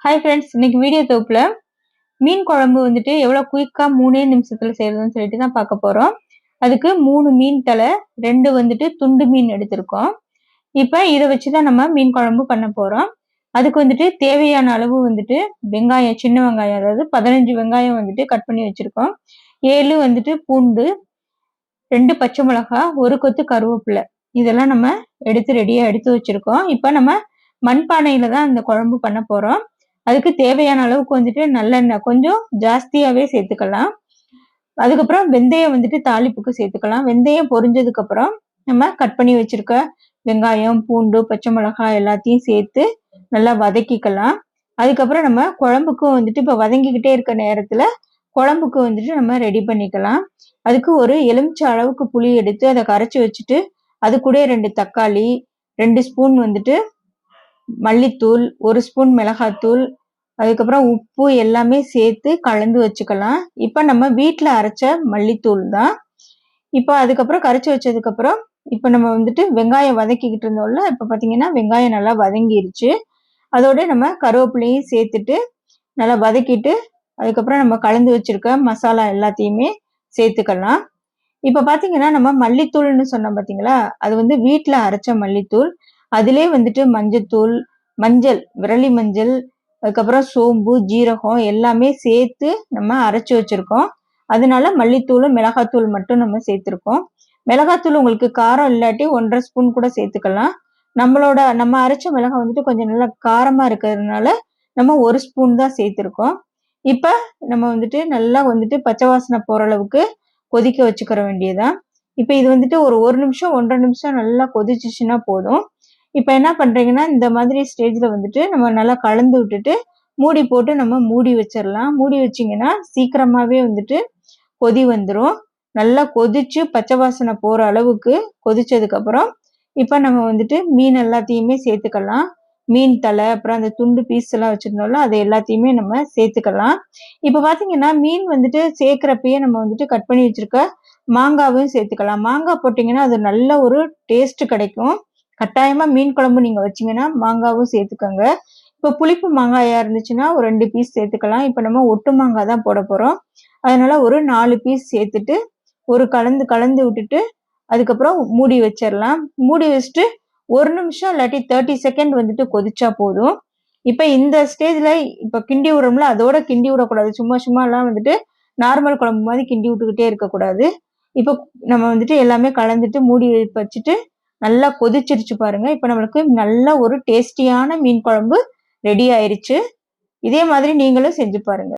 Hi friends, இன்னைக்கு video தொகுப்புல மீன் குழம்பு வந்துட்டு எவ்வளோ குயிக்கா 3 நிமிஷத்துல செய்யறதுன்னு சொல்லிட்டு தான் பார்க்க போறோம். அதுக்கு 3 மீன் தலை, 2 வந்துட்டு துண்டு மீன் எடுத்திருக்கோம். இப்போ இதை வச்சு தான் நம்ம மீன் குழம்பு பண்ண போறோம். அதுக்கு வந்துட்டு தேவையான அளவு வந்துட்டு வெங்காயம், சின்ன வெங்காயம், அதாவது 15 வெங்காயம் வந்துட்டு கட் பண்ணி வச்சிருக்கோம். 7 வந்துட்டு பூண்டு, 2 பச்சை மிளகாய், 1 கொத்து கருவேப்பிலை, இதெல்லாம் நம்ம ரெடியா எடுத்து வச்சிருக்கோம். இப்போ நம்ம மண்பானையில தான் இந்த குழம்பு பண்ண போறோம். அதுக்கு தேவையான அளவுக்கு வந்துட்டு நல்லெண்ணெய் கொஞ்சம் ஜாஸ்தியாவே சேர்த்துக்கலாம். அதுக்கப்புறம் வெந்தயம் வந்துட்டு தாளிப்புக்கு சேர்த்துக்கலாம். வெந்தயம் பொரிஞ்சதுக்கு அப்புறம் நம்ம கட் பண்ணி வச்சிருக்க வெங்காயம், பூண்டு, பச்சை மிளகாய் எல்லாத்தையும் சேர்த்து நல்லா வதக்கிக்கலாம். அதுக்கப்புறம் நம்ம குழம்புக்கும் வந்துட்டு இப்போ வதங்கிக்கிட்டே இருக்க நேரத்துல குழம்புக்கு வந்துட்டு நம்ம ரெடி பண்ணிக்கலாம். அதுக்கு ஒரு எலுமிச்சை அளவுக்கு புளி எடுத்து அதை கரைச்சி வச்சுட்டு அது கூட 2 தக்காளி, 2 ஸ்பூன் வந்துட்டு மல்லித்தூள், 1 ஸ்பூன் மிளகாத்தூள், அதுக்கப்புறம் உப்பு எல்லாமே சேர்த்து கலந்து வச்சுக்கலாம். இப்போ நம்ம வீட்டில் அரைச்ச மல்லித்தூள் தான். இப்போ அதுக்கப்புறம் கரைச்சி வச்சதுக்கப்புறம் இப்போ நம்ம வந்துட்டு வெங்காயம் வதக்கிக்கிட்டு இருந்தோம்ல, இப்போ பார்த்தீங்கன்னா வெங்காயம் நல்லா வதங்கிருச்சு. அதோட நம்ம கருவேப்பிலையும் சேர்த்துட்டு நல்லா வதக்கிட்டு அதுக்கப்புறம் நம்ம கலந்து வச்சிருக்க மசாலா எல்லாத்தையுமே சேர்த்துக்கலாம். இப்போ பார்த்தீங்கன்னா நம்ம மல்லித்தூள்னு சொன்னோம் பார்த்தீங்களா, அது வந்து வீட்டில் அரைச்ச மல்லித்தூள். அதிலே வந்துட்டு மஞ்சள், விரலி மஞ்சள், அதுக்கப்புறம் சோம்பு, ஜீரகம் எல்லாமே சேர்த்து நம்ம அரைச்சி வச்சிருக்கோம். அதனால மல்லித்தூளும் மிளகாத்தூள் மட்டும் நம்ம சேர்த்துருக்கோம். மிளகாத்தூள் உங்களுக்கு காரம் இல்லாட்டி 1.5 ஸ்பூன் கூட சேர்த்துக்கலாம். நம்ம அரைச்ச மிளகாய் வந்துட்டு கொஞ்சம் நல்லா காரமா இருக்கிறதுனால நம்ம 1 ஸ்பூன் தான் சேர்த்துருக்கோம். இப்போ நம்ம வந்துட்டு நல்லா வந்துட்டு பச்சை வாசனை போற அளவுக்கு கொதிக்க வச்சுக்கிற வேண்டியதான். இப்போ இது வந்துட்டு ஒரு நிமிஷம் 1.5 நிமிஷம் நல்லா கொதிச்சிச்சுன்னா போதும். இப்போ என்ன பண்றீங்கன்னா இந்த மாதிரி ஸ்டேஜ்ல வந்துட்டு நம்ம நல்லா கலந்து விட்டுட்டு மூடி போட்டு நம்ம மூடி வச்சிடலாம். மூடி வச்சிங்கன்னா சீக்கிரமாவே வந்துட்டு கொதி வந்துடும். நல்லா கொதிச்சு பச்சை வாசனை போற அளவுக்கு கொதிச்சதுக்கு அப்புறம் இப்போ நம்ம வந்துட்டு மீன் எல்லாத்தையுமே சேர்த்துக்கலாம். மீன் தலை, அப்புறம் அந்த துண்டு பீஸ் எல்லாம் வச்சிருந்தோம்ல, அதை எல்லாத்தையுமே நம்ம சேர்த்துக்கலாம். இப்போ பார்த்தீங்கன்னா மீன் வந்துட்டு சேர்க்கிறப்பயே நம்ம வந்துட்டு கட் பண்ணி வச்சிருக்க மாங்காவும் சேர்த்துக்கலாம். மாங்காய் போட்டிங்கன்னா அது நல்ல ஒரு டேஸ்ட் கிடைக்கும். கட்டாயமா மீன் குழம்பு நீங்க வச்சீங்கன்னா மாங்காவும் சேர்த்துக்கோங்க. இப்போ புளிப்பு மாங்காயா இருந்துச்சுன்னா ஒரு 2 பீஸ் சேர்த்துக்கலாம். இப்போ நம்ம ஒட்டு மாங்காய் தான் போட போறோம். அதனால ஒரு 4 பீஸ் சேர்த்துட்டு ஒரு கலந்து விட்டுட்டு அதுக்கப்புறம் மூடி வச்சிடலாம். மூடி வச்சுட்டு 1 நிமிஷம் இல்லாட்டி 30 செகண்ட் வந்துட்டு கொதிச்சா போதும். இப்போ இந்த ஸ்டேஜ்ல இப்போ கிண்டி விடுறோம்ல, அதோட கிண்டி விடக்கூடாது. சும்மா எல்லாம் வந்துட்டு நார்மல் குழம்பு மாதிரி கிண்டி விட்டுக்கிட்டே இருக்கக்கூடாது. இப்போ நம்ம வந்துட்டு எல்லாமே கலந்துட்டு மூடி வச்சுட்டு நல்லா கொதிச்சிருச்சு பாருங்க. இப்போ நம்மளுக்கு நல்ல ஒரு டேஸ்டியான மீன் குழம்பு ரெடி ஆயிருச்சு. இதே மாதிரி நீங்களும் செஞ்சு பாருங்க.